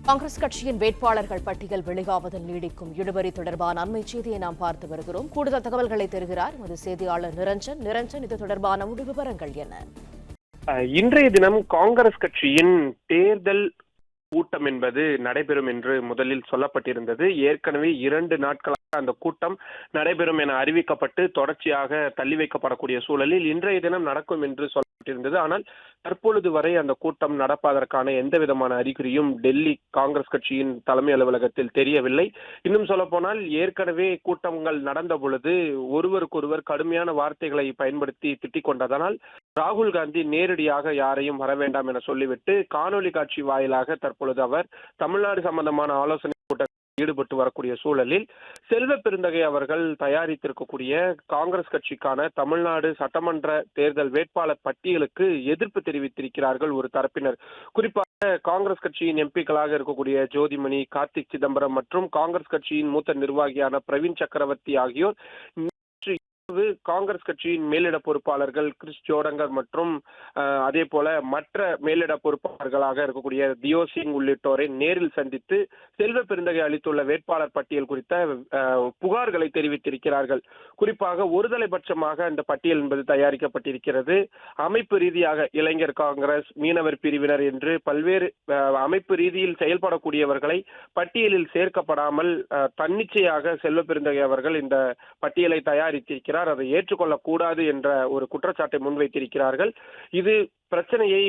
காங்கிரஸ் கட்சியின் வேட்பாளர்கள் பட்டியல் வெளியாவதில் நீடிக்கும் இழுபறி தொடர்பான அண்மை செய்தியை நாம் பார்த்து வருகிறோம். கூடுதல் தகவல்களை தருகிறார் எமது செய்தியாளர் நிரஞ்சன். நிரஞ்சன், இது தொடர்பான முழு விவரங்கள் என்ன? இன்றைய தினம் காங்கிரஸ் கட்சியின் தேர்தல் கூட்டம் என்பது நடைபெறும் என்று முதலில் சொல்லப்பட்டிருந்தது. ஏற்கனவே 2 நாட்களாக அந்த கூட்டம் நடைபெறும் என அறிவிக்கப்பட்டு தொடர்ச்சியாக தள்ளி வைக்கப்படக்கூடிய சூழலில் இன்றைய தினம் நடக்கும் என்று சொல்லப்பட்டிருந்தது. ஆனால் தற்பொழுது வரை அந்த கூட்டம் நடப்பதற்கான எந்த விதமான அறிகுறியும் டெல்லி காங்கிரஸ் கட்சியின் தலைமை அலுவலகத்தில் தெரியவில்லை. இன்னும் சொல்ல போனால் ஏற்கனவே கூட்டங்கள் நடந்த பொழுது ஒருவருக்கொருவர் கடுமையான வார்த்தைகளை பயன்படுத்தி திட்டிக் கொண்டதனால் ராகுல் காந்தி நேரடியாக யாரையும் வர வேண்டாம் என சொல்லிவிட்டு காணொலி காட்சி வாயிலாக தற்பொழுது அவர் தமிழ்நாடு சம்பந்தமான ஆலோசனை கூட்டத்தில் ஈடுபட்டு வரக்கூடிய சூழலில் செல்வ பெருந்தகை அவர்கள் தயாரித்திருக்கக்கூடிய காங்கிரஸ் கட்சிக்கான தமிழ்நாடு சட்டமன்ற தேர்தல் வேட்பாளர் பட்டியலுக்கு எதிர்ப்பு தெரிவித்திருக்கிறார்கள் ஒரு தரப்பினர். குறிப்பாக காங்கிரஸ் கட்சியின் எம்பிக்களாக இருக்கக்கூடிய ஜோதிமணி, கார்த்திக் சிதம்பரம் மற்றும் காங்கிரஸ் கட்சியின் மூத்த நிர்வாகியான பிரவீன் சக்கரவர்த்தி ஆகியோர் காங்கிரஸ் கட்சியின் மேலிட பொறுப்பாளர்கள் கிறிஸ் ஜோடங்கர் மற்றும் அதே போல மற்ற மேலிட பொறுப்பாளர்களாக இருக்கக்கூடிய தியோ சிங் உள்ளிட்டோரை நேரில் சந்தித்து செல்வ பெருந்தகை அளித்துள்ள வேட்பாளர் பட்டியல் குறித்த புகார்களை தெரிவித்திருக்கிறார்கள். குறிப்பாக ஒருதலைபட்சமாக இந்த பட்டியல் என்பது தயாரிக்கப்பட்டிருக்கிறது. அமைப்பு ரீதியாக இளைஞர் காங்கிரஸ், மீனவர் பிரிவினர் என்று பல்வேறு அமைப்பு ரீதியில் செயல்படக்கூடியவர்களை பட்டியலில் சேர்க்கப்படாமல் தன்னிச்சையாக செல்வ பெருந்தகை அவர்கள் இந்த பட்டியலை தயாரித்திருக்கிறார். அதை ஏற்றுக்கொள்ளக்கூடாது என்ற ஒரு குற்றச்சாட்டை முன்வைத்திருக்கிறார்கள். இது பிரச்சனையை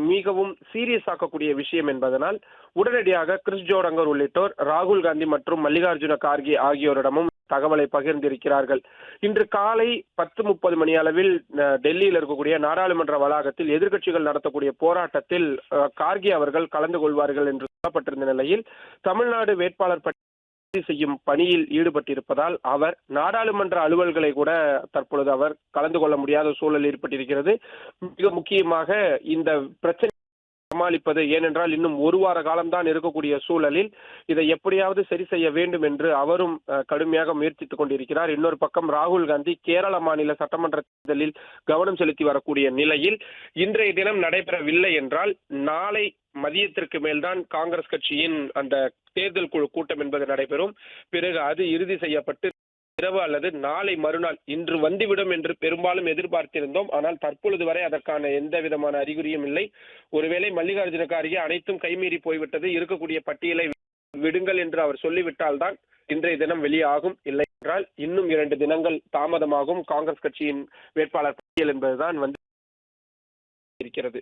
மிகவும் சீரியஸ் ஆக்கக்கூடிய விஷயம் என்பதனால் உடனடியாக கிறிஸ் ஜோடங்கர் உள்ளிட்டோர் ராகுல் காந்தி மற்றும் மல்லிகார்ஜுன கார்கே ஆகியோரிடமும் தகவலை பகிர்ந்திருக்கிறார்கள். இன்று காலை 10:30 மணி அளவில் டெல்லியில் இருக்கக்கூடிய நாடாளுமன்ற வளாகத்தில் எதிர்க்கட்சிகள் நடத்தக்கூடிய போராட்டத்தில் கார்கே அவர்கள் கலந்து கொள்வார்கள் என்று சொல்லப்பட்டிருந்த நிலையில் தமிழ்நாடு வேட்பாளர் செய்யும் பணியில் ஈடுபட்டிருப்பதால் அவர் நாடாளுமன்ற அலுவல்களை கூட தற்பொழுது அவர் கலந்து கொள்ள முடியாத சூழல் ஏற்பட்டிருக்கிறது. மிக முக்கியமாக இந்த பிரச்சனை சமாளிப்பது, ஏனென்றால் இன்னும் 1 வார காலம்தான் இருக்கக்கூடிய சூழலில் இதை எப்படியாவது சரி செய்ய வேண்டும் என்று அவரும் கடுமையாக முயற்சித்துக் கொண்டிருக்கிறார். இன்னொரு பக்கம் ராகுல் காந்தி கேரள மாநில சட்டமன்ற தேர்தலில் கவனம் செலுத்தி வரக்கூடிய நிலையில் இன்றைய தினம் நடைபெறவில்லை என்றால் நாளை மதியத்திற்கு மேல்தான் காங்கிரஸ் கட்சியின் அந்த தேர்தல் குழு கூட்டம் என்பது நடைபெறும். பிறகு அது இறுதி செய்யப்பட்டு இரவு அல்லது நாளை மறுநாள் இன்று வந்துவிடும் என்று பெரும்பாலும் எதிர்பார்த்திருந்தோம். ஆனால் தற்பொழுது வரை அதற்கான எந்த விதமான அறிகுறியும் இல்லை. ஒருவேளை மல்லிகார்ஜுன கார்கே அனைத்தும் கைமீறி போய்விட்டது, இருக்கக்கூடிய பட்டியலை விடுங்கள் என்று அவர் சொல்லிவிட்டால் தான் இன்றைய தினம் வெளியாகும். இல்லை என்றால் இன்னும் 2 தினங்கள் தாமதமாகும் காங்கிரஸ் கட்சியின் வேட்பாளர் பட்டியல் என்பதுதான் வந்து இருக்கிறது.